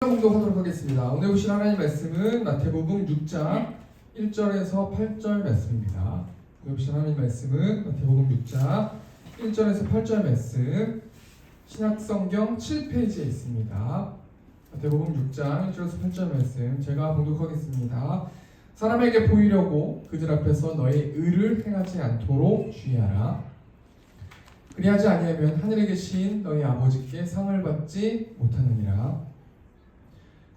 공독하도록 하겠습니다. 오늘 보실 하나님 말씀은 마태복음 6장 1절에서 8절 말씀입니다. 오늘 보실 하나님 말씀은 마태복음 6장 1절에서 8절 말씀, 신약성경 7페이지에 있습니다. 마태복음 6장 1절에서 8절 말씀 제가 봉독하겠습니다. 사람에게 보이려고 그들 앞에서 너의 의를 행하지 않도록 주의하라. 그리하지 아니하면 하늘에 계신 너희 아버지께 상을 받지 못하느니라.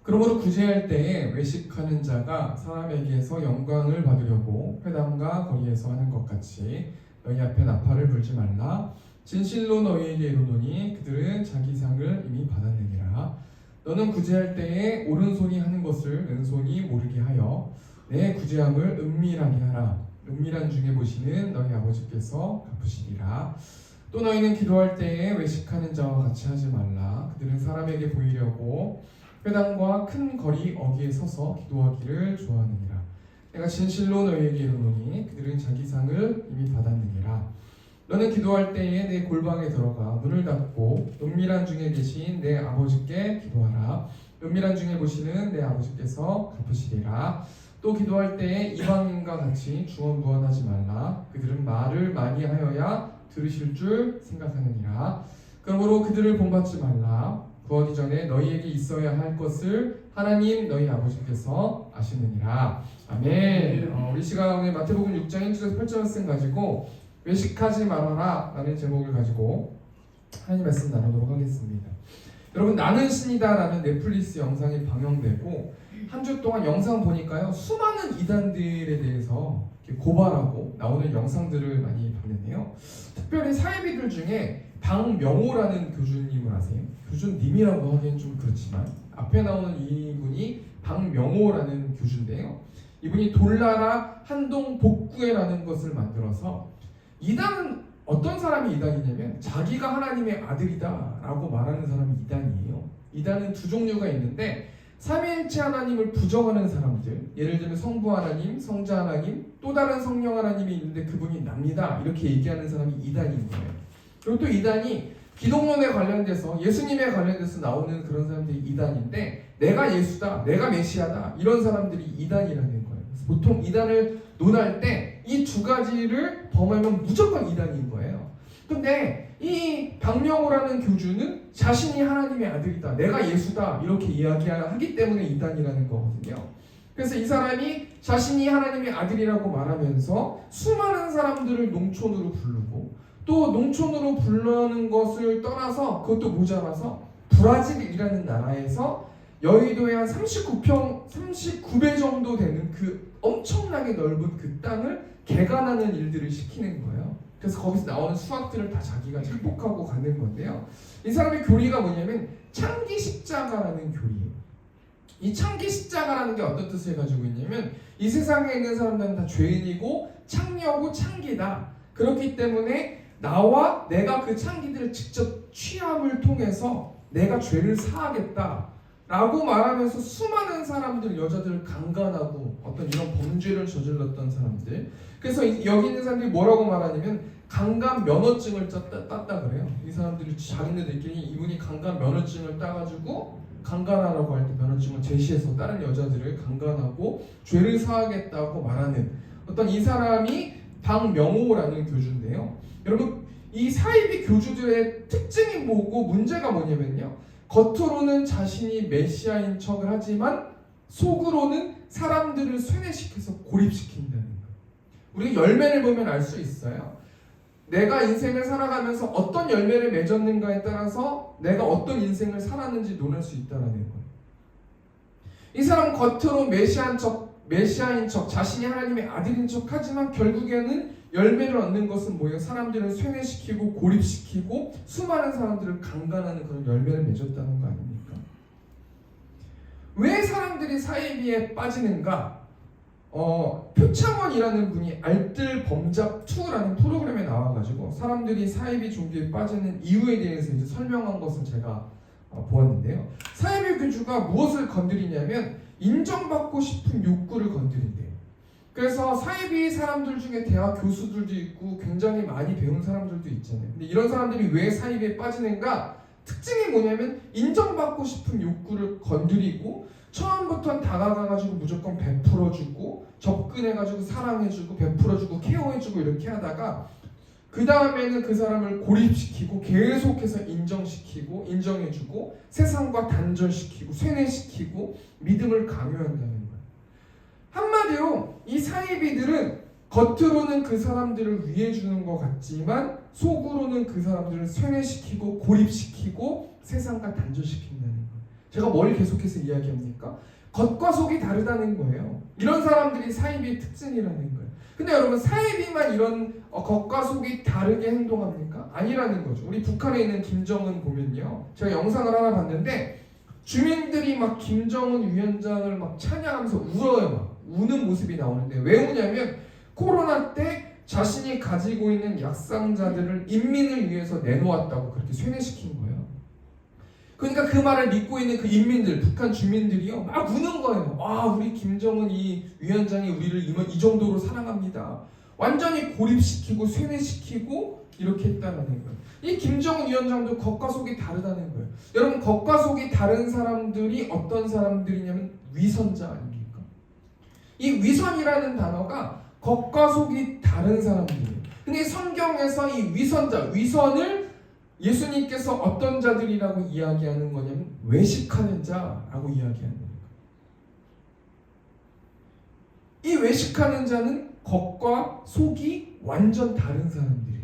그러므로 구제할 때에 외식하는 자가 사람에게서 영광을 받으려고 회당과 거리에서 하는 것 같이 너희 앞에 나팔을 불지 말라. 진실로 너희에게 이르노니 그들은 자기 상을 이미 받았느니라. 너는 구제할 때에 오른손이 하는 것을 왼손이 모르게 하여 내 구제함을 은밀하게 하라. 은밀한 중에 보시는 너희 아버지께서 갚으시리라. 또 너희는 기도할 때에 외식하는 자와 같이 하지 말라. 그들은 사람에게 보이려고 회당과 큰 거리 어귀에 서서 기도하기를 좋아하느니라. 내가 진실로 너희에게 이르노니 그들은 자기 상을 이미 받았느니라. 너는 기도할 때에 내 골방에 들어가 문을 닫고 은밀한 중에 계신 내 아버지께 기도하라. 은밀한 중에 보시는 내 아버지께서 갚으시리라. 또 기도할 때에 이방인과 같이 중언부언하지 말라. 그들은 말을 많이 하여야 들으실 줄 생각하느니라. 그러므로 그들을 본받지 말라. 구하기 전에 너희에게 있어야 할 것을 하나님 너희 아버지께서 아시느니라. 아멘. 우리 시간 오늘 마태복음 6장 1절에서 8절 말씀 가지고 외식하지 말아라 라는 제목을 가지고 하나님 말씀 나누도록 하겠습니다. 여러분, 나는 신이다 라는 넷플릭스 영상이 방영되고 한 주 동안 영상 보니까요, 수많은 이단들에 대해서 고발하고 나오는 영상들을 많이 봤는데요. 특별히 사이비들 중에 박명호라는 교주님을 아세요? 교주님이라고 하기엔 좀 그렇지만 앞에 나오는 이분이 박명호라는 교주인데요. 이분이 돌나라 한동 복구회라는 것을 만들어서, 이단은 어떤 사람이 이단이냐면 자기가 하나님의 아들이다 라고 말하는 사람이 이단이에요. 이단은 두 종류가 있는데, 삼위일체 하나님을 부정하는 사람들, 예를 들면 성부 하나님, 성자 하나님, 또 다른 성령 하나님이 있는데 그분이 납니다 이렇게 얘기하는 사람이 이단인 거예요. 그리고 또 이단이 기독론에 관련돼서, 예수님에 관련돼서 나오는 그런 사람들이 이단인데, 내가 예수다, 내가 메시아다 이런 사람들이 이단이라는 거예요. 그래서 보통 이단을 논할 때 이 두 가지를 범하면 무조건 이단인 거예요. 근데 이 박명호라는 교주는 자신이 하나님의 아들이다, 내가 예수다 이렇게 이야기하기 때문에 이단이라는 거거든요. 그래서 이 사람이 자신이 하나님의 아들이라고 말하면서 수많은 사람들을 농촌으로 부르고, 또 농촌으로 부르는 것을 떠나서 그것도 모자라서 브라질이라는 나라에서 여의도에 한 39배 정도 되는 그 엄청나게 넓은 그 땅을 개간하는 일들을 시키는 거예요. 그래서 거기서 나오는 수학들을 다 자기가 착복하고 가는 건데요. 이 사람의 교리가 뭐냐면 창기 십자가라는 교리예요. 이 창기 십자가라는 게 어떤 뜻을 가지고 있냐면, 이 세상에 있는 사람들은 다 죄인이고 창녀고 창기다. 그렇기 때문에 나와 내가 그 창기들을 직접 취함을 통해서 내가 죄를 사하겠다 라고 말하면서 수많은 사람들, 여자들을 강간하고 어떤 이런 범죄를 저질렀던 사람들. 그래서 여기 있는 사람들이 뭐라고 말하냐면 강간 면허증을 땄다 그래요. 이 사람들이 자기네들끼리 이분이 강간 면허증을 따가지고 강간하라고 할 때 면허증을 제시해서 다른 여자들을 강간하고 죄를 사하겠다고 말하는 어떤 이 사람이 박명호라는 교주인데요. 여러분, 이 사이비 교주들의 특징이 뭐고 문제가 뭐냐면요, 겉으로는 자신이 메시아인 척을 하지만 속으로는 사람들을 쇠뇌시켜서 고립시킨다는 거예요. 우리가 열매를 보면 알 수 있어요. 내가 인생을 살아가면서 어떤 열매를 맺었는가에 따라서 내가 어떤 인생을 살았는지 논할 수 있다는 거예요. 이 사람 겉으로 메시아인 척, 자신이 하나님의 아들인 척 하지만 결국에는 열매를 얻는 것은 뭐예요? 사람들을 쇠뇌시키고 고립시키고 수많은 사람들을 강간하는 그런 열매를 맺었다는 거 아닙니까? 왜 사람들이 사이비에 빠지는가? 표창원이라는 분이 알뜰범잡2라는 프로그램에 나와가지고 사람들이 사이비 종교에 빠지는 이유에 대해서 이제 설명한 것을 제가 보았는데요. 사이비 교주가 무엇을 건드리냐면 인정받고 싶은 욕구를 건드린대요. 그래서 사이비 사람들 중에 대학 교수들도 있고 굉장히 많이 배운 사람들도 있잖아요. 근데 이런 사람들이 왜 사이비에 빠지는가? 특징이 뭐냐면 인정받고 싶은 욕구를 건드리고 처음부터 다가가가지고 무조건 베풀어주고 접근해가지고 사랑해주고 베풀어주고 케어해주고 이렇게 하다가 그 다음에는 그 사람을 고립시키고 계속해서 인정시키고 인정해주고 세상과 단절시키고 쇠뇌시키고 믿음을 강요한다는 거예요. 한마디로 이 사이비들은 겉으로는 그 사람들을 위해주는 것 같지만 속으로는 그 사람들을 쇠뇌시키고 고립시키고 세상과 단절시킨다는 거예요. 제가 뭘 계속해서 이야기합니까? 겉과 속이 다르다는 거예요. 이런 사람들이 사이비의 특징이라는 거예요. 근데 여러분 사이비만 이런 겉과 속이 다르게 행동합니까? 아니라는 거죠. 우리 북한에 있는 김정은 보면요, 제가 영상을 하나 봤는데 주민들이 막 김정은 위원장을 막 찬양하면서 울어요. 막 우는 모습이 나오는데 왜 우냐면 코로나 때 자신이 가지고 있는 약상자들을 인민을 위해서 내놓았다고 그렇게 쇠뇌시킨 거예요. 그러니까 그 말을 믿고 있는 그 인민들, 북한 주민들이요 막 우는 거예요. 와, 우리 김정은 이 위원장이 우리를 이 정도로 사랑합니다. 완전히 고립시키고 쇠뇌시키고 이렇게 했다는 거예요. 이 김정은 위원장도 겉과 속이 다르다는 거예요. 여러분, 겉과 속이 다른 사람들이 어떤 사람들이냐면 위선자 아닙니까? 이 위선이라는 단어가 겉과 속이 다른 사람들이에요. 근데 성경에서 이 위선자, 위선을 예수님께서 어떤 자들이라고 이야기하는 거냐면 외식하는 자라고 이야기하는 거예요. 이 외식하는 자는 겉과 속이 완전 다른 사람들이에요.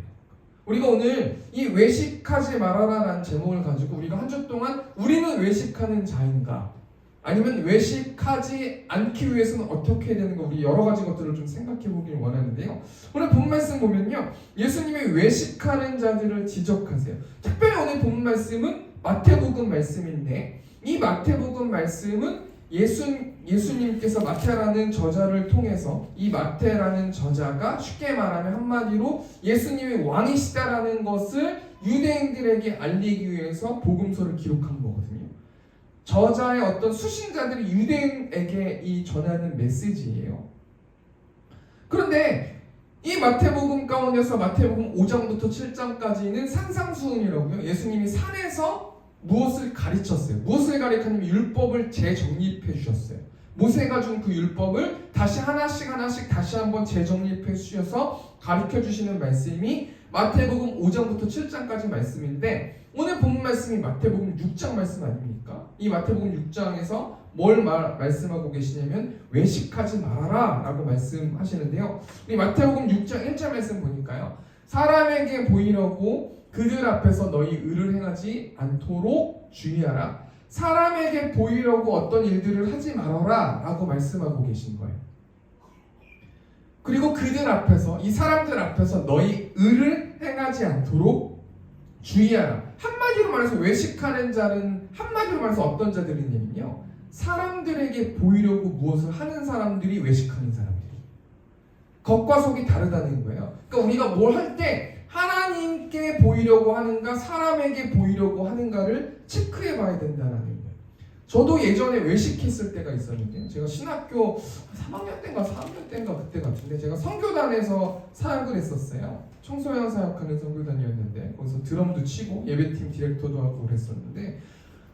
우리가 오늘 이 외식하지 말아라라는 제목을 가지고 우리가 한 주 동안 우리는 외식하는 자인가? 아니면 외식하지 않기 위해서는 어떻게 해야 되는가, 우리 여러 가지 것들을 좀 생각해 보길 원하는데요. 오늘 본 말씀 보면요, 예수님이 외식하는 자들을 지적하세요. 특별히 오늘 본 말씀은 마태복음 말씀인데 이 마태복음 말씀은 예수님께서 마태라는 저자를 통해서 이 마태라는 저자가 쉽게 말하면 한마디로 예수님이 왕이시다라는 것을 유대인들에게 알리기 위해서 복음서를 기록한 거거든요. 저자의 어떤 수신자들이 유대인에게 이 전하는 메시지예요. 그런데 이 마태복음 가운데서 마태복음 5장부터 7장까지는 산상수훈이라고요. 예수님이 산에서 무엇을 가르쳤어요? 무엇을 가르쳤냐면 율법을 재정립해 주셨어요. 모세가 준 그 율법을 다시 하나씩 다시 한번 재정립해 주셔서 가르쳐 주시는 말씀이 마태복음 5장부터 7장까지 말씀인데 오늘 본 말씀이 마태복음 6장 말씀 아닙니까? 이 마태복음 6장에서 뭘 말씀하고 계시냐면 외식하지 말아라 라고 말씀하시는데요. 우리 마태복음 6장 1절 말씀 보니까요, 사람에게 보이려고 그들 앞에서 너희 의를 행하지 않도록 주의하라. 사람에게 보이려고 어떤 일들을 하지 말아라 라고 말씀하고 계신 거예요. 그리고 그들 앞에서, 이 사람들 앞에서 너희 의를 행하지 않도록 주의하라. 한마디로 말해서 외식하는 자는 한마디로 말해서 어떤 자들이냐면요, 사람들에게 보이려고 무엇을 하는 사람들이 외식하는 사람들이, 겉과 속이 다르다는 거예요. 그러니까 우리가 뭘 할 때 하나님께 보이려고 하는가 사람에게 보이려고 하는가를 체크해 봐야 된다는 거예요. 저도 예전에 외식했을 때가 있었는데요. 제가 신학교 3학년 때인가 4학년 때인가 그때 같은데 제가 선교단에서 사역을 했었어요. 청소년 사역하는 선교단이었는데 거기서 드럼도 치고 예배팀 디렉터도 하고 그랬었는데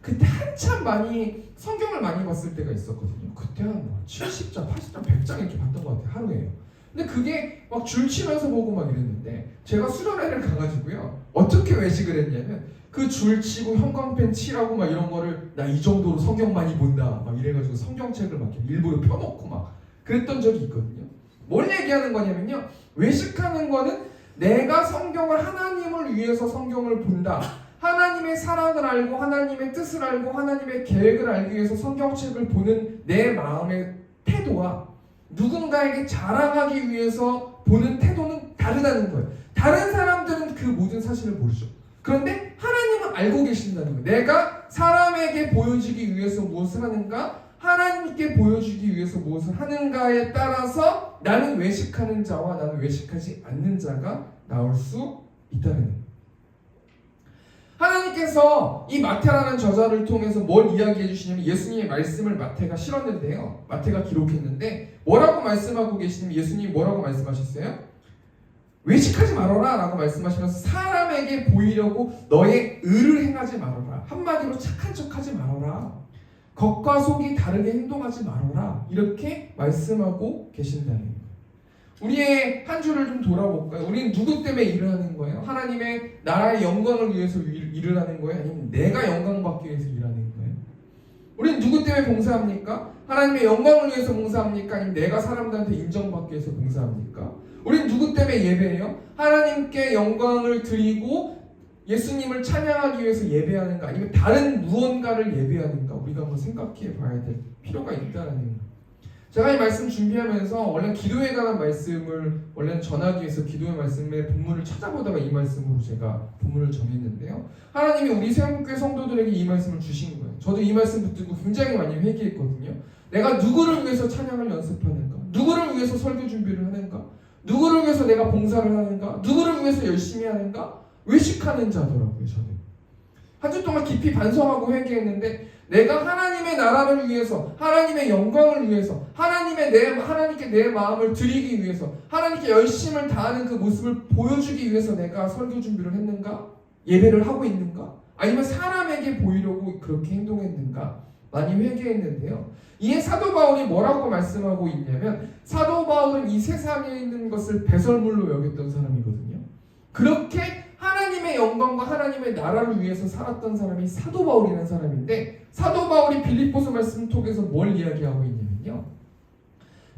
그때 한참 많이 성경을 많이 봤을 때가 있었거든요. 그때 한 70장, 80장, 100장 이렇게 봤던 것 같아요. 하루에요. 근데 그게 막 줄 치면서 보고 막 이랬는데 제가 수련회를 가가지고요, 어떻게 외식을 했냐면 그 줄 치고 형광펜 칠하고 막 이런 거를 나 이 정도로 성경 많이 본다 막 이래가지고 성경책을 막 일부러 펴놓고 막 그랬던 적이 있거든요. 뭘 얘기하는 거냐면요, 외식하는 거는 내가 성경을 하나님을 위해서 성경을 본다, 하나님의 사랑을 알고 하나님의 뜻을 알고 하나님의 계획을 알기 위해서 성경책을 보는 내 마음의 태도와 누군가에게 자랑하기 위해서 보는 태도는 다르다는 거예요. 다른 사람들은 그 모든 사실을 모르죠. 그런데 하나님은 알고 계신다는 거예요. 내가 사람에게 보여주기 위해서 무엇을 하는가, 하나님께 보여주기 위해서 무엇을 하는가에 따라서 나는 외식하는 자와 나는 외식하지 않는 자가 나올 수 있다는 거예요. 하나님께서 이 마태라는 저자를 통해서 뭘 이야기해 주시냐면 예수님의 말씀을 마태가 실었는데요. 마태가 기록했는데 뭐라고 말씀하고 계시냐면 예수님이 뭐라고 말씀하셨어요? 외식하지 말아라 라고 말씀하시면서 사람에게 보이려고 너의 의를 행하지 말아라. 한마디로 착한 척하지 말아라. 겉과 속이 다르게 행동하지 말아라. 이렇게 말씀하고 계신다는 거예요. 우리의 한 주를 좀 돌아볼까요? 우리는 누구 때문에 일을 하는 거예요? 하나님의 나라의 영광을 위해서 일을 하는 거예요? 아니면 내가 영광받기 위해서 일하는 거예요? 우리는 누구 때문에 봉사합니까? 하나님의 영광을 위해서 봉사합니까? 아니면 내가 사람들한테 인정받기 위해서 봉사합니까? 우리는 누구 때문에 예배해요? 하나님께 영광을 드리고 예수님을 찬양하기 위해서 예배하는가? 아니면 다른 무언가를 예배하는가? 우리가 한번 생각해 봐야 될 필요가 있다는 거예요. 제가 이 말씀 준비하면서 원래 기도에 관한 말씀을 원래는 전하기 위해서 기도의 말씀의 본문을 찾아보다가 이 말씀으로 제가 본문을 정했는데요. 하나님이 우리 세움교회 성도들에게 이 말씀을 주신 거예요. 저도 이 말씀 붙들고 굉장히 많이 회개했거든요. 내가 누구를 위해서 찬양을 연습하는가? 누구를 위해서 설교 준비를 하는가? 누구를 위해서 내가 봉사를 하는가? 누구를 위해서 열심히 하는가? 외식하는 자더라고요. 저는 한 주 동안 깊이 반성하고 회개했는데 내가 하나님의 나라를 위해서, 하나님의 영광을 위해서, 하나님께 내 마음을 드리기 위해서, 하나님께 열심을 다하는 그 모습을 보여주기 위해서 내가 설교 준비를 했는가? 예배를 하고 있는가? 아니면 사람에게 보이려고 그렇게 행동했는가? 많이 회개했는데요. 이에 사도 바울이 뭐라고 말씀하고 있냐면 사도 바울은 이 세상에 있는 것을 배설물로 여겼던 사람이거든요. 그렇게 하나님의 영광과 하나님의 나라를 위해서 살았던 사람이 사도 바울이라는 사람인데 사도 바울이 빌립보서 말씀 통해서 뭘 이야기하고 있냐면요.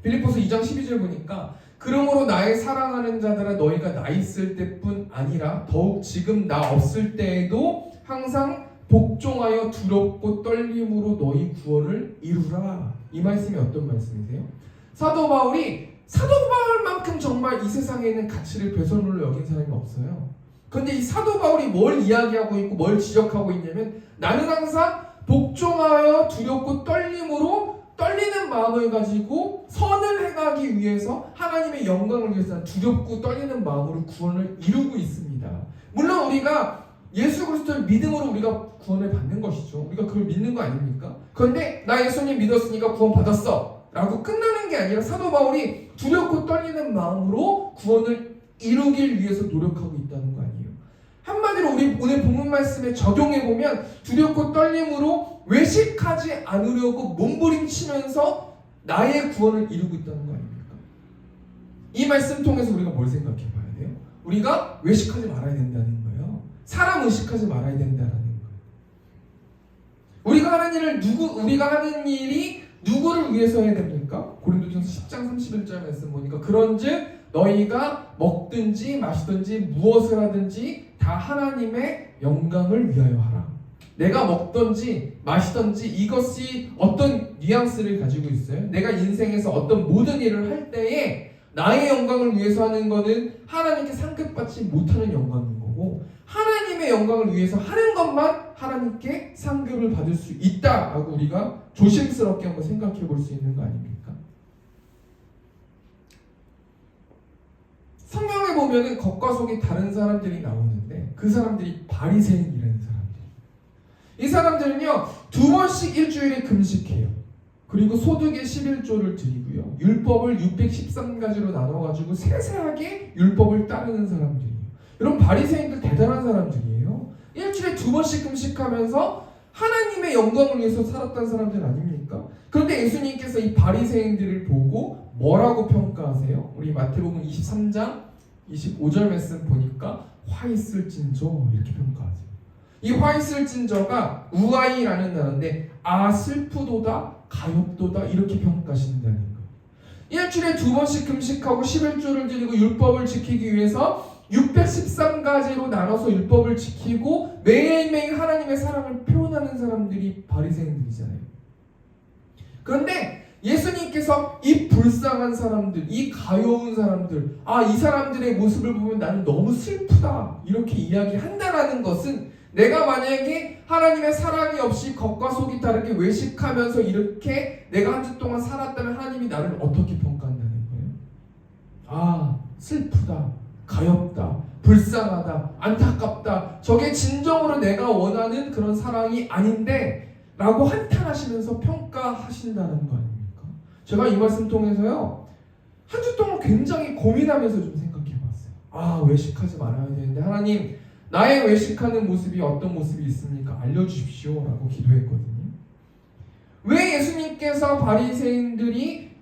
빌립보서 2장 12절 보니까 그러므로 나의 사랑하는 자들아 너희가 나 있을 때뿐 아니라 더욱 지금 나 없을 때에도 항상 복종하여 두렵고 떨림으로 너희 구원을 이루라. 이 말씀이 어떤 말씀이세요? 사도 바울만큼 정말 이 세상에 있는 가치를 배설물로 여긴 사람이 없어요. 그런데 이 사도 바울이 뭘 이야기하고 있고 뭘 지적하고 있냐면 나는 항상 복종하여 두렵고 떨리는 마음을 가지고 선을 행하기 위해서 하나님의 영광을 위해서 두렵고 떨리는 마음으로 구원을 이루고 있습니다. 물론 우리가 예수 그리스도를 믿음으로 우리가 구원을 받는 것이죠. 우리가 그걸 믿는 거 아닙니까? 그런데 나 예수님 믿었으니까 구원 받았어 라고 끝나는 게 아니라 사도 바울이 두렵고 떨리는 마음으로 구원을 이루길 위해서 노력하고 있다는 거 아니에요. 한마디로 우리 오늘 본문 말씀에 적용해보면 두렵고 떨림으로 외식하지 않으려고 몸부림치면서 나의 구원을 이루고 있다는 거 아닙니까? 이 말씀 통해서 우리가 뭘 생각해 봐야 돼요? 우리가 외식하지 말아야 된다는 거예요. 사람 의식하지 말아야 된다는 거예요. 우리가 하는 일이 누구를 위해서 해야 됩니까? 고린도전서 10장 31절 말씀 보니까 그런즉 너희가 먹든지 마시든지 무엇을 하든지 다 하나님의 영광을 위하여 하라. 내가 먹든지 마시든지 이것이 어떤 뉘앙스를 가지고 있어요? 내가 인생에서 어떤 모든 일을 할 때에 나의 영광을 위해서 하는 것은 하나님께 상급받지 못하는 영광인 거고 하나님의 영광을 위해서 하는 것만 하나님께 상급을 받을 수 있다라고 우리가 조심스럽게 한번 생각해 볼 수 있는 거 아닙니까? 성경에 보면은 겉과 속이 다른 사람들이 나오는데 그 사람들이 바리새인이라는 사람들. 이 사람들은요 2번씩 일주일에 금식해요. 그리고 소득의 11조를 드리고요. 율법을 613가지로 나눠가지고 세세하게 율법을 따르는 사람들이에요. 여러분 바리새인들 대단한 사람들이에요. 일주일에 2번씩 금식하면서 하나님의 영광을 위해서 살았던 사람들 아닙니까? 그런데 예수님께서 이 바리새인들을 보고 뭐라고 평가하세요? 우리 마태복음 23장 25절 말씀 보니까 화 있을진저 이렇게 평가하세요. 이 화 있을진저가 우아이라는 단어인데 슬프도다 가엾도다 이렇게 평가하신다는 거예요. 일주일에 2번씩 금식하고 11조를 드리고 율법을 지키기 위해서 613가지로 나눠서 율법을 지키고 매일매일 하나님의 사랑을 표현하는 사람들이 바리새인들이잖아요. 그런데 예수님께서 이 불쌍한 사람들, 이 가여운 사람들, 이 사람들의 모습을 보면 나는 너무 슬프다 이렇게 이야기한다라는 것은 내가 만약에 하나님의 사랑이 없이 겉과 속이 다르게 외식하면서 이렇게 내가 한 주 동안 살았다면 하나님이 나를 어떻게 평가한다는 거예요? 슬프다. 가엾다, 불쌍하다, 안타깝다, 저게 진정으로 내가 원하는 그런 사랑이 아닌데 라고 한탄하시면서 평가하신다는 거 아닙니까? 제가 이 말씀 통해서요, 한 주 동안 굉장히 고민하면서 좀 생각해봤어요. 외식하지 말아야 되는데 하나님, 나의 외식하는 모습이 어떤 모습이 있습니까? 알려주십시오 라고 기도했거든요. 왜 예수님께서 바리새인들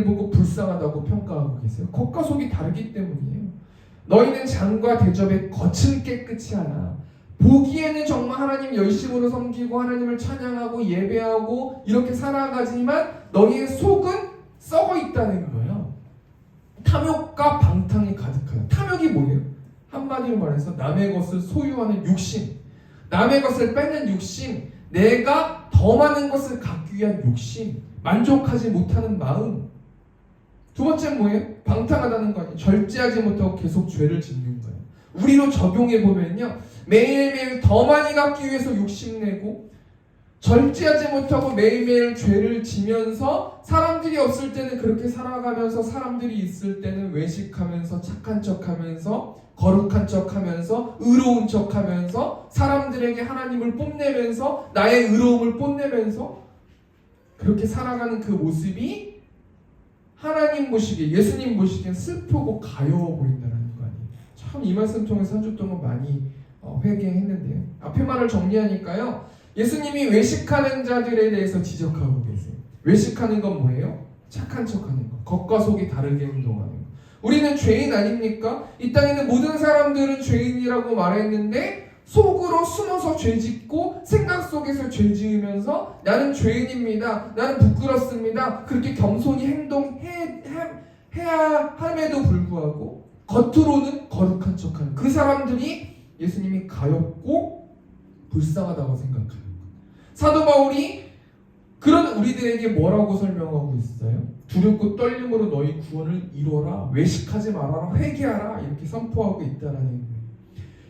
보고 불쌍하다고 평가하고 계세요? 겉과 속이 다르기 때문이에요. 너희는 잔과 대접에 겉은 깨끗이 하나 보기에는 정말 하나님 열심으로 섬기고 하나님을 찬양하고 예배하고 이렇게 살아가지만 너희의 속은 썩어 있다는 거예요. 탐욕과 방탕이 가득하다. 탐욕이 뭐예요? 한마디로 말해서 남의 것을 소유하는 욕심, 남의 것을 뺏는 욕심, 내가 더 많은 것을 갖기 위한 욕심, 만족하지 못하는 마음. 두 번째는 뭐예요? 방탕하다는 거 아니에요. 절제하지 못하고 계속 죄를 짓는 거예요. 우리로 적용해 보면요, 매일매일 더 많이 갖기 위해서 욕심내고 절제하지 못하고 매일매일 죄를 지면서 사람들이 없을 때는 그렇게 살아가면서 사람들이 있을 때는 외식하면서 착한 척하면서 거룩한 척하면서 의로운 척하면서 사람들에게 하나님을 뽐내면서 나의 의로움을 뽐내면서 그렇게 살아가는 그 모습이 하나님 보시기에, 예수님 보시기에 슬프고 가여워 보인다는 거 아니에요. 참 이 말씀 통해서 한 주 동안 많이 회개했는데요. 앞에 말을 정리하니까요, 예수님이 외식하는 자들에 대해서 지적하고 계세요. 외식하는 건 뭐예요? 착한 척하는 거, 겉과 속이 다르게 행동하는 거. 우리는 죄인 아닙니까? 이 땅에 있는 모든 사람들은 죄인이라고 말했는데 속으로 숨어서 죄 짓고 생각 속에서 죄 지으면서 나는 죄인입니다, 나는 부끄럽습니다, 그렇게 겸손히 행동해야 함에도 불구하고 겉으로는 거룩한 척하는 그 사람들이 예수님이 가엾고 불쌍하다고 생각하는 것. 사도 바울이 그런 우리들에게 뭐라고 설명하고 있어요? 두렵고 떨림으로 너희 구원을 이루어라, 외식하지 말아라, 회개하라, 이렇게 선포하고 있다라는 거예요.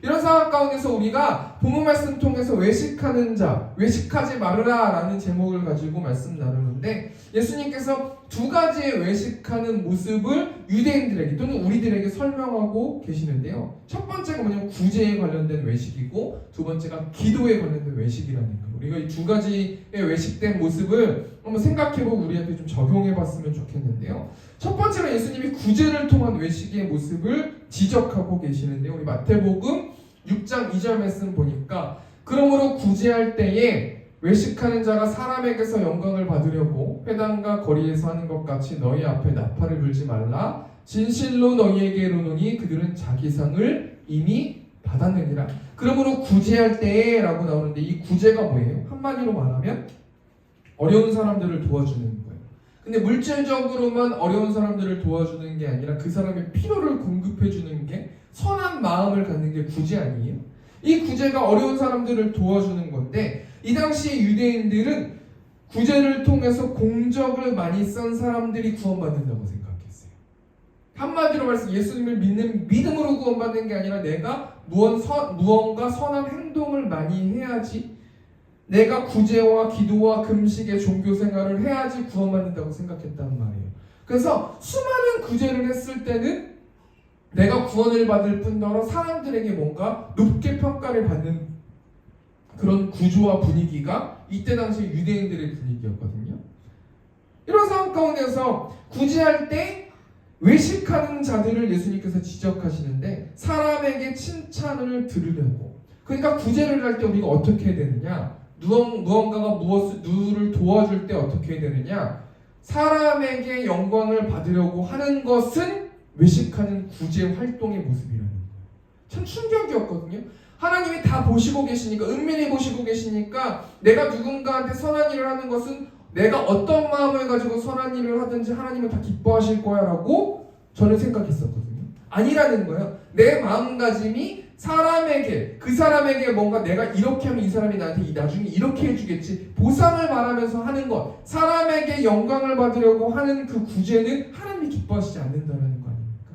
이런 상황 가운데서 우리가 본문 말씀 통해서 외식하는 자, 외식하지 말으라 라는 제목을 가지고 말씀 나누는데, 예수님께서 두 가지의 외식하는 모습을 유대인들에게 또는 우리들에게 설명하고 계시는데요. 첫 번째가 뭐냐면 구제에 관련된 외식이고, 두 번째가 기도에 관련된 외식이라는 거예요. 우리가 이 두 가지의 외식된 모습을 한번 생각해보고 우리한테 좀 적용해봤으면 좋겠는데요. 첫 번째로 예수님이 구제를 통한 외식의 모습을 지적하고 계시는데요. 우리 마태복음 6장 2절 말씀 보니까, 그러므로 구제할 때에 외식하는 자가 사람에게서 영광을 받으려고 회당과 거리에서 하는 것 같이 너희 앞에 나팔을 불지 말라. 진실로 너희에게 이르노니 그들은 자기 상을 이미 받았느니라. 그러므로 구제할 때에 라고 나오는데, 이 구제가 뭐예요? 한마디로 말하면 어려운 사람들을 도와주는 거예요. 근데 물질적으로만 어려운 사람들을 도와주는 게 아니라 그 사람의 필요를 공급해 주는 게, 선한 마음을 갖는 게 구제 아니에요? 이 구제가 어려운 사람들을 도와주는 건데, 이 당시 유대인들은 구제를 통해서 공적을 많이 쓴 사람들이 구원받는다고 생각했어요. 한마디로 말해서 예수님을 믿는 믿음으로 구원받는 게 아니라 내가 무언가 선한 행동을 많이 해야지, 내가 구제와 기도와 금식의 종교 생활을 해야지 구원받는다고 생각했단 말이에요. 그래서 수많은 구제를 했을 때는 내가 구원을 받을 뿐더러 사람들에게 뭔가 높게 평가를 받는 그런 구조와 분위기가 이때 당시 유대인들의 분위기였거든요. 이런 상황 가운데서 구제할 때 외식하는 자들을 예수님께서 지적하시는데, 사람에게 칭찬을 들으려고, 그러니까 구제를 할 때 우리가 어떻게 해야 되느냐, 무언가가 누구를 도와줄 때 어떻게 해야 되느냐, 사람에게 영광을 받으려고 하는 것은 외식하는 구제 활동의 모습이라는 거예요. 참 충격이었거든요. 하나님이 다 보시고 계시니까, 은밀히 보시고 계시니까 내가 누군가한테 선한 일을 하는 것은 내가 어떤 마음을 가지고 선한 일을 하든지 하나님은 다 기뻐하실 거야 라고 저는 생각했었거든요. 아니라는 거예요. 내 마음가짐이 그 사람에게 뭔가 내가 이렇게 하면 이 사람이 나한테 나중에 이렇게 해주겠지, 보상을 말하면서 하는 것, 사람에게 영광을 받으려고 하는 그 구제는 하나님이 기뻐하시지 않는다는 거 아닙니까?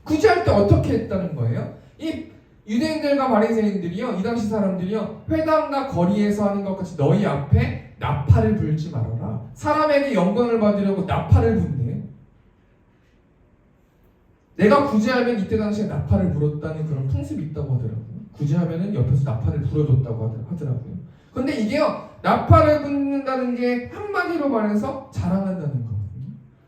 구제할 때 어떻게 했다는 거예요? 이 유대인들과 바리새인들이요, 이 당시 사람들이요, 회당과 거리에서 하는 것 같이 너희 앞에 나팔을 불지 말아라. 사람에게 영광을 받으려고 나팔을 분대요. 내가 구제하면 이때 당시에 나팔을 불었다는 그런 풍습이 있다고 하더라고요. 구제하면은 옆에서 나팔을 불어줬다고 하더라고요. 근데 이게요, 나팔을 불는다는 게 한마디로 말해서 자랑한다는 거거든요.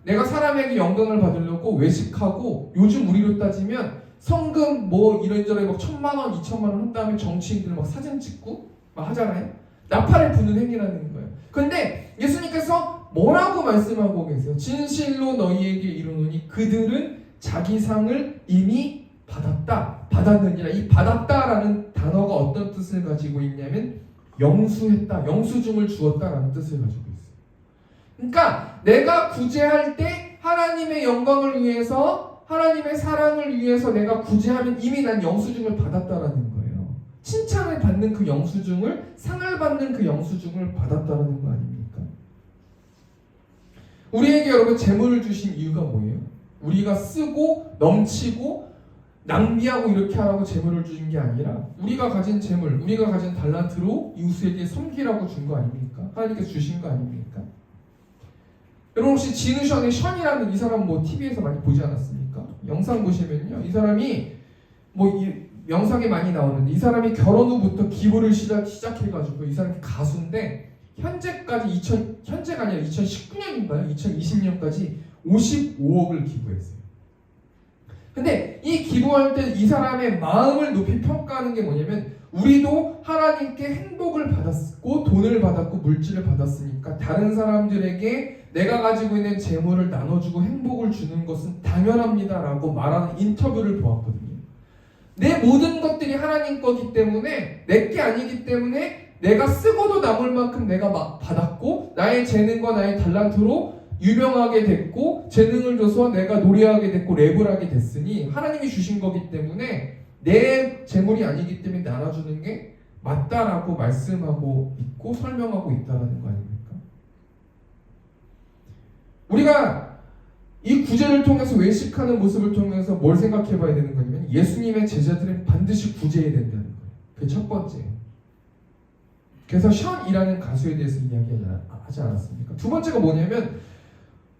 내가 사람에게 영광을 받으려고 외식하고, 요즘 우리로 따지면 성금 뭐 이런저런 막 1,000만 원, 2,000만 원 한 다음에 정치인들 막 사진 찍고 막 하잖아요. 나팔을 부는 행위라는 거예요. 근데 예수님께서 뭐라고 말씀하고 계세요? 진실로 너희에게 이르노니 그들은 자기 상을 이미 받았다. 받았느니라. 이 받았다라는 단어가 어떤 뜻을 가지고 있냐면 영수했다. 영수증을 주었다라는 뜻을 가지고 있어요. 그러니까 내가 구제할 때 하나님의 영광을 위해서, 하나님의 사랑을 위해서 내가 구제하면 이미 난 영수증을 받았다라는 거예요. 칭찬을 받는 그 영수증을, 상을 받는 그 영수증을 받았다라는 거 아닙니까? 우리에게 여러분 재물을 주신 이유가 뭐예요? 우리가 쓰고 넘치고 낭비하고 이렇게 하라고 재물을 주신 게 아니라 우리가 가진 재물, 우리가 가진 달란트로 이웃에게 섬기라고 준 거 아닙니까? 하나님께서 주신 거 아닙니까? 여러분 혹시 진우션의 션이라는 이 사람 뭐 TV에서 많이 보지 않았습니까? 영상 보시면요, 이 사람이 뭐 영상에 많이 나오는데 이 사람이 결혼 후부터 기부를 시작해가지고 이 사람이 가수인데 현재까지 현재가 아니라 2019년인가요? 2020년까지 55억을 기부했어요. 근데 이 기부할 때 이 사람의 마음을 높이 평가하는 게 뭐냐면 우리도 하나님께 행복을 받았고 돈을 받았고 물질을 받았으니까 다른 사람들에게 내가 가지고 있는 재물을 나눠주고 행복을 주는 것은 당연합니다 라고 말하는 인터뷰를 보았거든요. 내 모든 것들이 하나님 거기 때문에 내 게 아니기 때문에 내가 쓰고도 남을 만큼 내가 받았고 나의 재능과 나의 달란트로 유명하게 됐고 재능을 줘서 내가 노래하게 됐고 랩을 하게 됐으니 하나님이 주신 거기 때문에 내 재물이 아니기 때문에 나눠주는 게 맞다라고 말씀하고 있고 설명하고 있다는 거 아닙니까? 우리가 이 구제를 통해서 외식하는 모습을 통해서 뭘 생각해 봐야 되는 거냐면 예수님의 제자들은 반드시 구제해야 된다는 거예요. 그게 첫 번째예요. 그래서 션이라는 가수에 대해서 이야기하지 않았습니까? 두 번째가 뭐냐면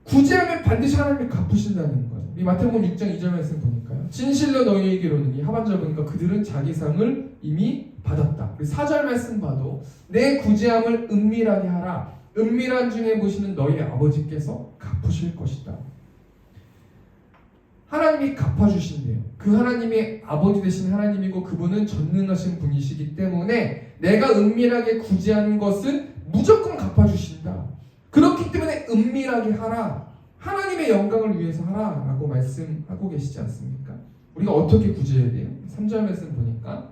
구제하면 반드시 하나님이 갚으신다는 거예요. 이 마태복음 6장 2절 말씀 보니까요. 진실로 너희에게 이르노니 하반절 보니까 그들은 자기 상을 이미 받았다. 우리 4절 말씀 봐도 내 구제함을 은밀하게 하라. 은밀한 중에 보시는 너희 아버지께서 갚으실 것이다. 하나님이 갚아주신대요. 그 하나님이 아버지 되신 하나님이고 그분은 전능하신 분이시기 때문에 내가 은밀하게 구제한 것은 무조건 갚아주신다. 그렇기 때문에 은밀하게 하라. 하나님의 영광을 위해서 하라 라고 말씀하고 계시지 않습니까? 우리가 어떻게 구제해야 돼요? 3절 말씀 보니까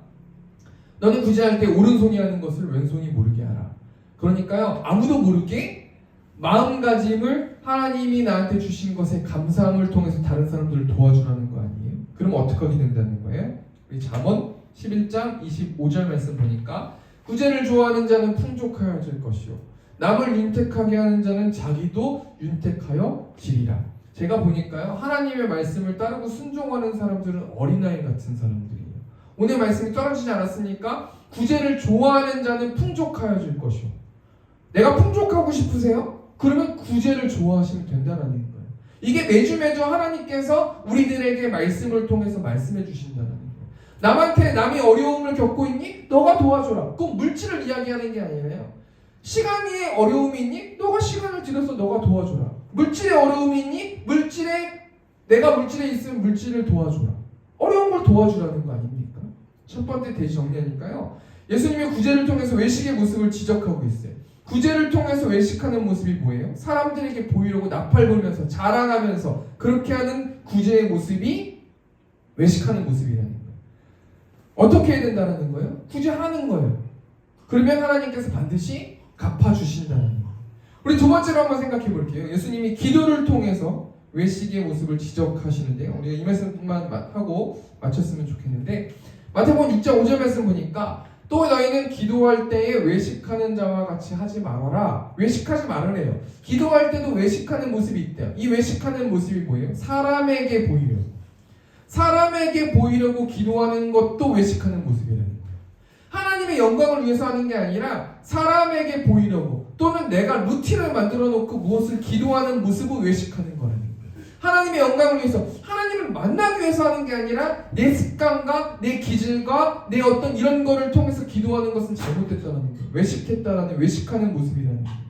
너는 구제할 때 오른손이 하는 것을 왼손이 모르게 하라. 그러니까요, 아무도 모르게 마음가짐을 하나님이 나한테 주신 것에 감사함을 통해서 다른 사람들을 도와주라는 거 아니에요? 그럼 어떻게 하게 된다는 거예요? 우리 잠언 11장 25절 말씀 보니까 구제를 좋아하는 자는 풍족하여 질 것이요 남을 윤택하게 하는 자는 자기도 윤택하여 지리라. 제가 보니까요, 하나님의 말씀을 따르고 순종하는 사람들은 어린아이 같은 사람들이에요. 오늘 말씀이 떨어지지 않았습니까? 구제를 좋아하는 자는 풍족하여 질 것이요. 내가 풍족하고 싶으세요? 그러면 구제를 좋아하시면 된다는 거예요. 이게 매주 하나님께서 우리들에게 말씀을 통해서 말씀해 주신다는 거예요. 남이 어려움을 겪고 있니? 너가 도와줘라. 꼭 물질을 이야기하는 게 아니라요. 시간에 어려움이 있니? 너가 시간을 들여서 너가 도와줘라. 물질에 어려움이 있니? 내가 물질에 있으면 물질을 도와줘라. 어려운 걸 도와주라는 거 아닙니까? 첫 번째 대지 정리하니까요. 예수님이 구제를 통해서 외식의 모습을 지적하고 있어요. 구제를 통해서 외식하는 모습이 뭐예요? 사람들에게 보이려고 나팔 불면서 자랑하면서 그렇게 하는 구제의 모습이 외식하는 모습이라는 거예요. 어떻게 해야 된다는 거예요? 구제하는 거예요. 그러면 하나님께서 반드시 갚아주신다는 거예요. 우리 두 번째로 한번 생각해 볼게요. 예수님이 기도를 통해서 외식의 모습을 지적하시는데요. 우리가 이 말씀만 하고 마쳤으면 좋겠는데 마태복음 6장 5절 말씀 보니까 또 너희는 기도할 때에 외식하는 자와 같이 하지 말아라. 외식하지 말으래요. 기도할 때도 외식하는 모습이 있대요. 이 외식하는 모습이 뭐예요? 사람에게 보이려고 기도하는 것도 외식하는 모습이라는 거예요. 하나님의 영광을 위해서 하는 게 아니라 사람에게 보이려고 또는 내가 루틴을 만들어 놓고 무엇을 기도하는 모습을 외식하는 거라는 거예요. 하나님의 영광을 위해서, 하나님을 만나기 위해서 하는 게 아니라 내 습관과 내 기질과 내 어떤 이런 거를 통해서 기도하는 것은 잘못됐다는 거예요. 외식했다라는, 외식하는 모습이라는 거예요.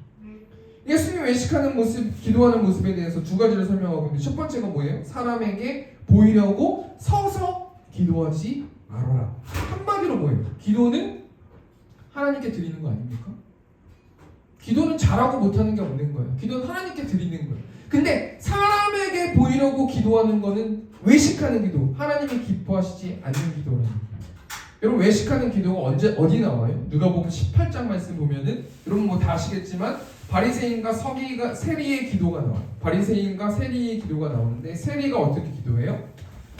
예수님이 외식하는 모습, 기도하는 모습에 대해서 두 가지를 설명하고 있는데, 첫 번째가 뭐예요? 사람에게 보이려고 서서 기도하지 말아라. 한마디로 뭐예요? 기도는 하나님께 드리는 거 아닙니까? 기도는 잘하고 못하는 게 없는 거예요. 기도는 하나님께 드리는 거예요. 근데 사람에게 보이려고 기도하는 거는 외식하는 기도, 하나님이 기뻐하시지 않는 기도라는 거예요. 여러분, 외식하는 기도가 어디 나와요? 누가복음 18장 말씀 보면은, 여러분 뭐 다 아시겠지만 바리새인과 서기가, 세리의 기도가 나와요. 바리새인과 세리의 기도가 나오는데, 세리가 어떻게 기도해요?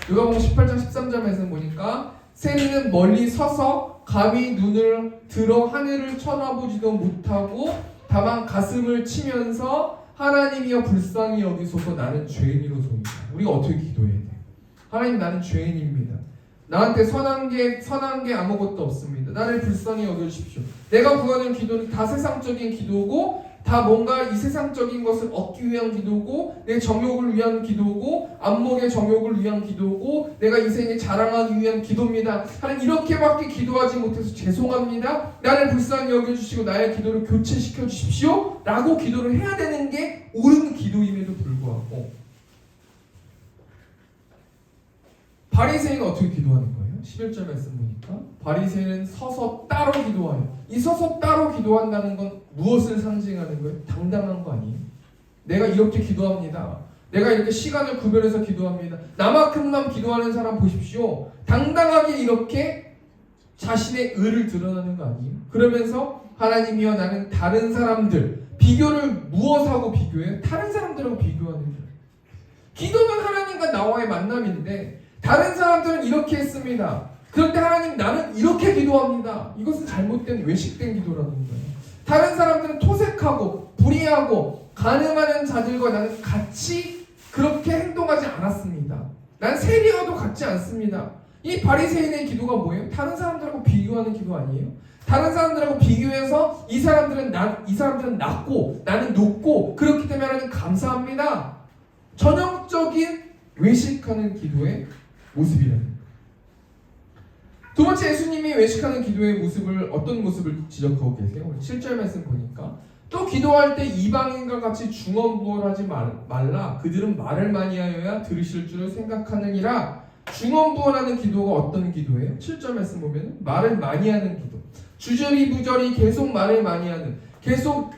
누가복음 18장 13절 말씀 보니까 세리는 멀리 서서 감히 눈을 들어 하늘을 쳐다보지도 못하고 다만 가슴을 치면서 하나님이여 불쌍히 여기소서 나는 죄인이로소이다. 우리가 어떻게 기도해야 돼? 하나님, 나는 죄인입니다. 나한테 선한 게 아무것도 없습니다. 나를 불쌍히 여겨주십시오. 내가 구하는 기도는 다 세상적인 기도고, 다 뭔가 이 세상적인 것을 얻기 위한 기도고, 내 정욕을 위한 기도고, 안목의 정욕을 위한 기도고, 내가 인생에 자랑하기 위한 기도입니다. 하나님, 이렇게밖에 기도하지 못해서 죄송합니다. 나를 불쌍히 여겨주시고 나의 기도를 교체시켜 주십시오 라고 기도를 해야 되는 게 옳은 기도임에도 불구하고, 바리새인은 어떻게 기도하는 거예요? 11절 말씀 보니까 바리새인은 서서 따로 기도하여. 이 서서 따로 기도한다는 건 무엇을 상징하는 거예요? 당당한 거 아니에요? 내가 이렇게 기도합니다. 내가 이렇게 시간을 구별해서 기도합니다. 나만큼만 기도하는 사람 보십시오. 당당하게 이렇게 자신의 의를 드러나는 거 아니에요? 그러면서 하나님이여 나는 다른 사람들, 비교를 무엇하고 비교해요? 다른 사람들하고 비교하는 거예요. 기도는 하나님과 나와의 만남인데, 다른 사람들은 이렇게 했습니다. 그런데 하나님, 나는 이렇게 기도합니다. 이것은 잘못된, 외식된 기도라는 거예요. 다른 사람들은 토색하고 불의하고 간음하는 자들과 나는 같이 그렇게 행동하지 않았습니다. 난 세리와도 같지 않습니다. 이 바리새인의 기도가 뭐예요? 다른 사람들하고 비교하는 기도 아니에요? 다른 사람들하고 비교해서 이 사람들은 낮고 나는 높고, 그렇기 때문에 하나님 감사합니다. 전형적인 외식하는 기도의 모습이라는 거예요. 두 번째, 예수님이 외식하는 기도의 모습을, 어떤 모습을 지적하고 계세요? 7절 말씀 보니까 또 기도할 때 이방인과 같이 중언부언하지 말라. 그들은 말을 많이 하여야 들으실 줄을 생각하느니라. 중언부언하는 기도가 어떤 기도예요? 7절 말씀 보면 말을 많이 하는 기도, 주저리 부저리 계속 말을 많이 하는, 계속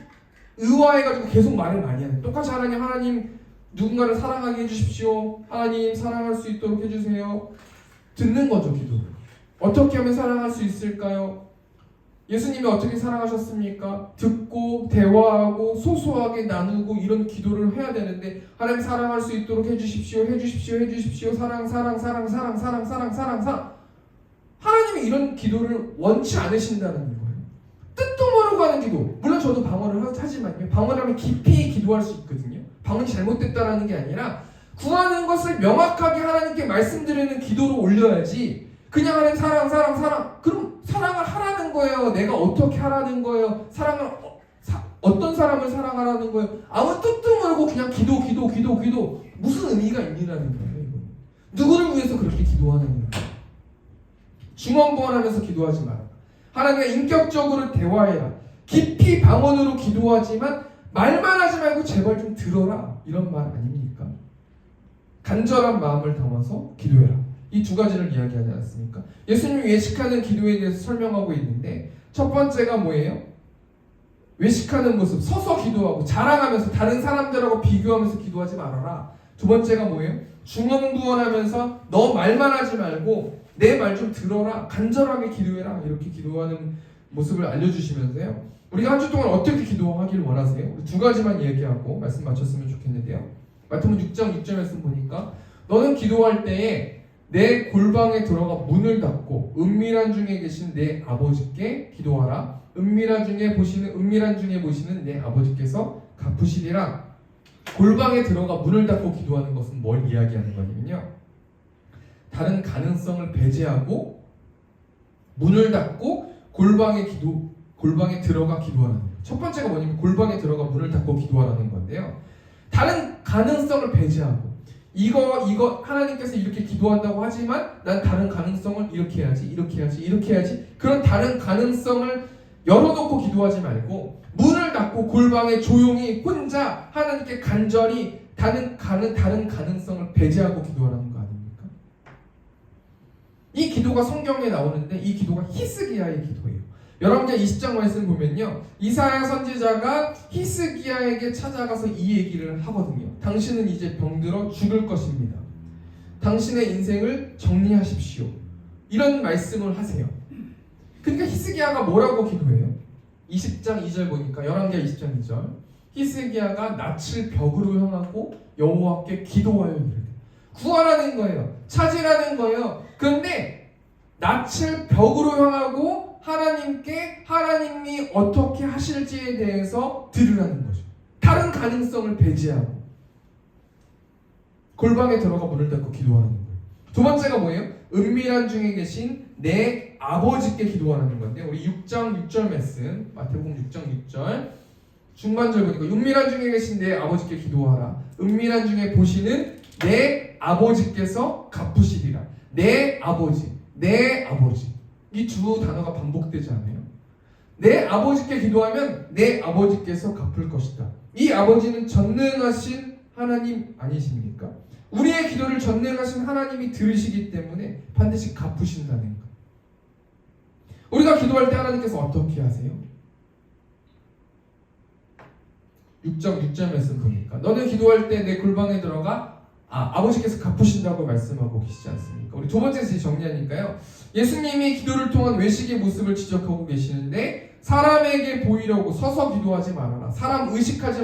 의화해가지고 계속 말을 많이 하는, 똑같이 하나님 누군가를 사랑하게 해주십시오. 하나님 사랑할 수 있도록 해주세요. 듣는 거죠, 기도를. 어떻게 하면 사랑할 수 있을까요? 예수님이 어떻게 사랑하셨습니까? 듣고 대화하고 소소하게 나누고 이런 기도를 해야 되는데, 하나님 사랑할 수 있도록 해주십시오. 사랑. 하나님이 이런 기도를 원치 않으신다는 거예요. 뜻도 모르고 하는 기도. 물론 저도 방언을 하지만요, 방언하면 깊이 기도할 수 있거든요. 방언이 잘못됐다라는 게 아니라 구하는 것을 명확하게 하나님께 말씀드리는 기도로 올려야지, 그냥 하나님 사랑. 그럼 사랑을 하라는 거예요? 내가 어떻게 하라는 거예요? 사랑을 어떤 사람을 사랑하라는 거예요? 아무 뜻도 모르고 그냥 기도 무슨 의미가 있니라는 거예요. 이거. 누구를 위해서 그렇게 기도하는 거예요? 중언부언하면서 기도하지 마라. 하나님과 인격적으로 대화해라. 깊이 방언으로 기도하지만 말만 하지 말고 제발 좀 들어라, 이런 말 아닙니까? 간절한 마음을 담아서 기도해라. 이 두 가지를 이야기하지 않았습니까? 예수님이 외식하는 기도에 대해서 설명하고 있는데, 첫 번째가 뭐예요? 외식하는 모습, 서서 기도하고 자랑하면서 다른 사람들하고 비교하면서 기도하지 말아라. 두 번째가 뭐예요? 중언부언하면서 너 말만 하지 말고 내 말 좀 들어라, 간절하게 기도해라, 이렇게 기도하는 모습을 알려주시면서요, 우리가 한 주 동안 어떻게 기도하길 원하세요? 우리 두 가지만 얘기하고 말씀 마쳤으면 좋겠는데요, 마태복음 6장 6절 말씀 보니까 너는 기도할 때에 내 골방에 들어가 문을 닫고 은밀한 중에 계신 내 아버지께 기도하라. 은밀한 중에 보시는 내 아버지께서 갚으시리라. 골방에 들어가 문을 닫고 기도하는 것은 뭘 이야기하는 거냐면요, 다른 가능성을 배제하고 문을 닫고 골방에 들어가 기도하는 거예요. 첫 번째가 뭐냐면 골방에 들어가 문을 닫고 기도하라는 건데요, 다른 가능성을 배제하고, 이거 하나님께서 이렇게 기도한다고 하지만 난 다른 가능성을 이렇게 해야지 그런 다른 가능성을 열어놓고 기도하지 말고 문을 닫고 골방에 조용히 혼자 하나님께 간절히 다른 가능성을 배제하고 기도하라는 거 아닙니까? 이 기도가 성경에 나오는데 이 기도가 히스기야의 기도예요. 열왕기하 20장 말씀 보면요, 이사야 선지자가 히스기야에게 찾아가서 이 얘기를 하거든요. 당신은 이제 병들어 죽을 것입니다. 당신의 인생을 정리하십시오. 이런 말씀을 하세요. 그러니까 히스기야가 뭐라고 기도해요? 20장 2절 보니까, 열왕기하 20장 2절, 히스기야가 낯을 벽으로 향하고 여호와께 기도하여 이르되, 구하라는 거예요. 찾으라는 거예요. 그런데 낯을 벽으로 향하고 하나님이 어떻게 하실지에 대해서 들으라는 거죠. 다른 가능성을 배제하고 골방에 들어가 문을 닫고 기도하라는 거예요. 두 번째가 뭐예요? 은밀한 중에 계신 내 아버지께 기도하라는 건데, 우리 6장 6절 말씀, 마태복음 6장 6절 중반절 보니까, 은밀한 중에 계신 내 아버지께 기도하라. 은밀한 중에 보시는 내 아버지께서 갚으시리라. 내 아버지. 이 두 단어가 반복되지 않아요? 내 아버지께 기도하면 내 아버지께서 갚을 것이다. 이 아버지는 전능하신 하나님 아니십니까? 우리의 기도를 전능하신 하나님이 들으시기 때문에 반드시 갚으신다는 것. 우리가 기도할 때 하나님께서 어떻게 하세요? 6장 6절 말씀 보니까, 너는 기도할 때 내 골방에 들어가 아버지께서 갚으신다고 말씀하고 계시지 않습니까? 우리 두 번째 정리하니까요, 예수님이 기도를 통한 외식의 모습을 지적하고 계시는데, 사람에게 보이려고 서서 기도하지 말아라. 사람 의식하지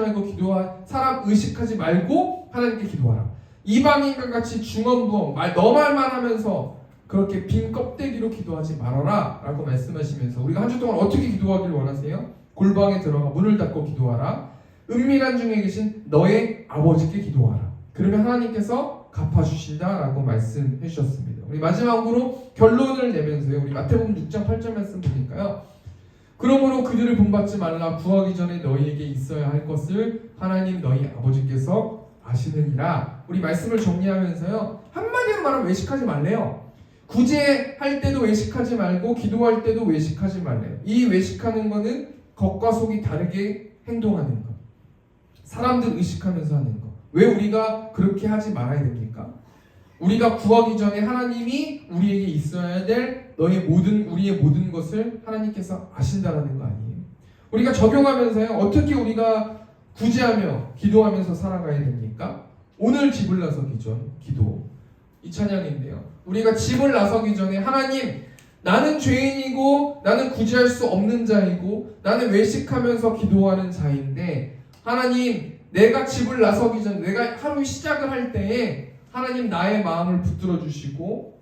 말고 하나님께 기도하라. 이방인과 같이 중언부언 너 말만 하면서 그렇게 빈 껍데기로 기도하지 말아라 라고 말씀하시면서, 우리가 한 주 동안 어떻게 기도하기를 원하세요? 골방에 들어가 문을 닫고 기도하라. 은밀한 중에 계신 너의 아버지께 기도하라. 그러면 하나님께서 갚아주신다라고 말씀해 주셨습니다. 우리 마지막으로 결론을 내면서요, 우리 마태복음 6장 8절 말씀 보니까요, 그러므로 그들을 본받지 말라. 구하기 전에 너희에게 있어야 할 것을 하나님 너희 아버지께서 아시느니라. 우리 말씀을 정리하면서요, 한마디로 말하면 외식하지 말래요. 구제할 때도 외식하지 말고 기도할 때도 외식하지 말래요. 이 외식하는 거는 겉과 속이 다르게 행동하는 것, 사람들 의식하면서 하는 것. 왜 우리가 그렇게 하지 말아야 됩니까? 우리가 구하기 전에 하나님이 우리에게 있어야 될 우리의 모든 것을 하나님께서 아신다라는 거 아니에요? 우리가 적용하면서요, 어떻게 우리가 구제하며 기도하면서 살아가야 됩니까? 오늘 집을 나서기 전 기도, 이 찬양인데요, 우리가 집을 나서기 전에 하나님, 나는 죄인이고 나는 구제할 수 없는 자이고 나는 외식하면서 기도하는 자인데, 하나님, 내가 집을 나서기 전에, 내가 하루 시작을 할 때에 하나님 나의 마음을 붙들어 주시고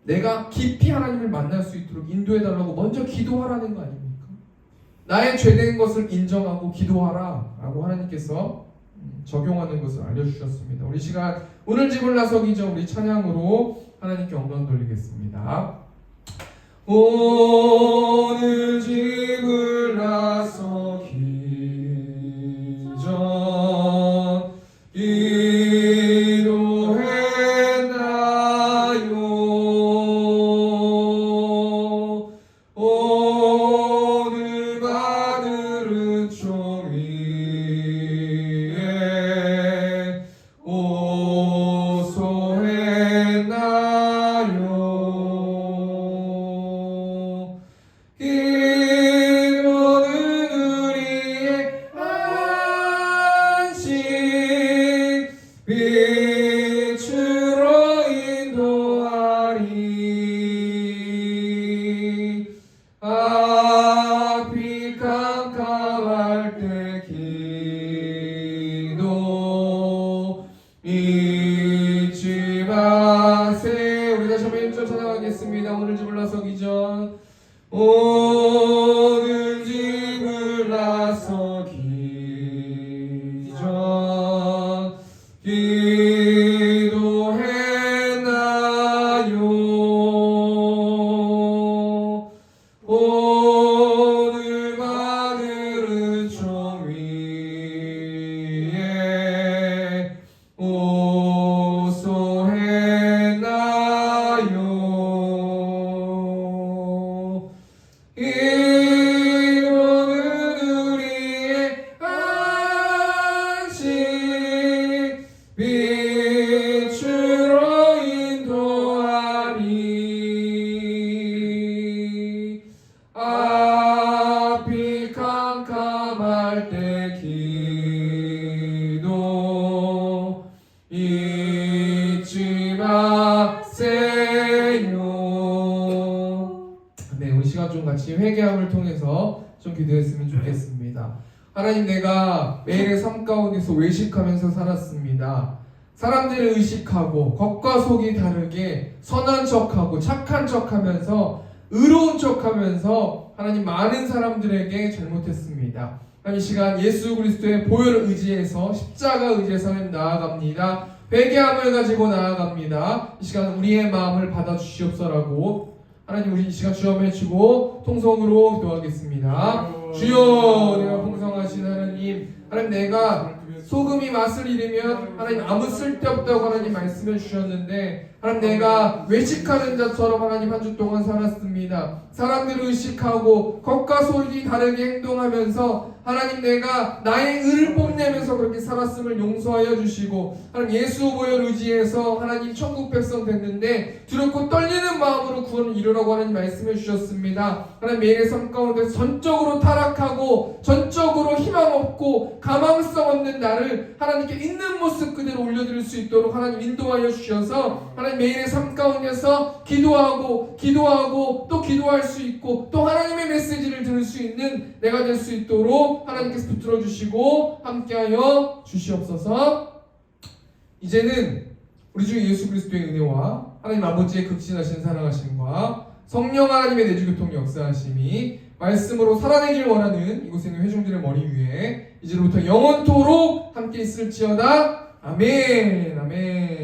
내가 깊이 하나님을 만날 수 있도록 인도해 달라고 먼저 기도하라는 거 아닙니까? 나의 죄된 것을 인정하고 기도하라 라고 하나님께서 적용하는 것을 알려주셨습니다. 우리 시간, 오늘 집을 나서기 전 우리 찬양으로 하나님께 영광 돌리겠습니다. 오늘 집을 나서기 전 기도했나요? 오늘 받을 종이에 호소했나요? 빛으로 인도하리. 앞이 캄캄할 때 기도 잊지 마세요. 우리 다시 한번 1절 찬양하겠습니다. 오늘 집을 나서기 전, 오늘 집을 나서기 전 기도했나요? 오늘 받을 종 위에 빛으로 인도하리. 앞이 캄캄할 때 기도 잊지 마세요. 네, 우리 시간 좀 같이 회개함을 통해서 좀 기도했으면 좋겠습니다. 하나님, 내가 매일의 삶 가운데서 외식하면서 살았습니다. 사람들을 의식하고 겉과 속이 다르게 선한 척하고 착한 척하면서 의로운 척하면서 하나님 많은 사람들에게 잘못했습니다. 하나님, 이 시간 예수 그리스도의 보혈을 의지해서 십자가 의지해서 하나님 나아갑니다. 회개함을 가지고 나아갑니다. 이 시간 우리의 마음을 받아주시옵소라고 하나님, 우리 이 시간 주여 외치고 통성으로 기도하겠습니다. 주여, 내가 풍성하신 하나님, 하나님 내가 소금이 맛을 잃으면 하나님 아무 쓸데없다고 하나님 말씀해 주셨는데, 하나님 내가 외식하는 자처럼 하나님 한 주 동안 살았습니다. 사람들을 의식하고 겉과 속이 다르게 행동하면서 하나님 내가 나의 의를 뽐내면서 그렇게 살았음을 용서하여 주시고, 하나님 예수 보혈 의지해서 하나님 천국 백성 됐는데 두렵고 떨리는 마음으로 구원을 이루라고 하나님 말씀해 주셨습니다. 하나님 매일의 삶 가운데 전적으로 타락하고 전적으로 희망 없고 가망성 없는 나를 하나님께 있는 모습 그대로 올려드릴 수 있도록 하나님 인도하여 주셔서 하나님 매일의 삶 가운데서 기도하고 또 기도할 수 있고 또 하나님의 메시지를 들을 수 있는 내가 될 수 있도록 하나님께서 붙들어 주시고 함께하여 주시옵소서. 이제는 우리 주 예수 그리스도의 은혜와 하나님 아버지의 극진하신 사랑하심과 성령 하나님의 내주교통 역사하심이 말씀으로 살아내길 원하는 이곳에 있는 회중들의 머리 위에 이제부터 영원토록 함께 있을지어다. 아멘. 아멘.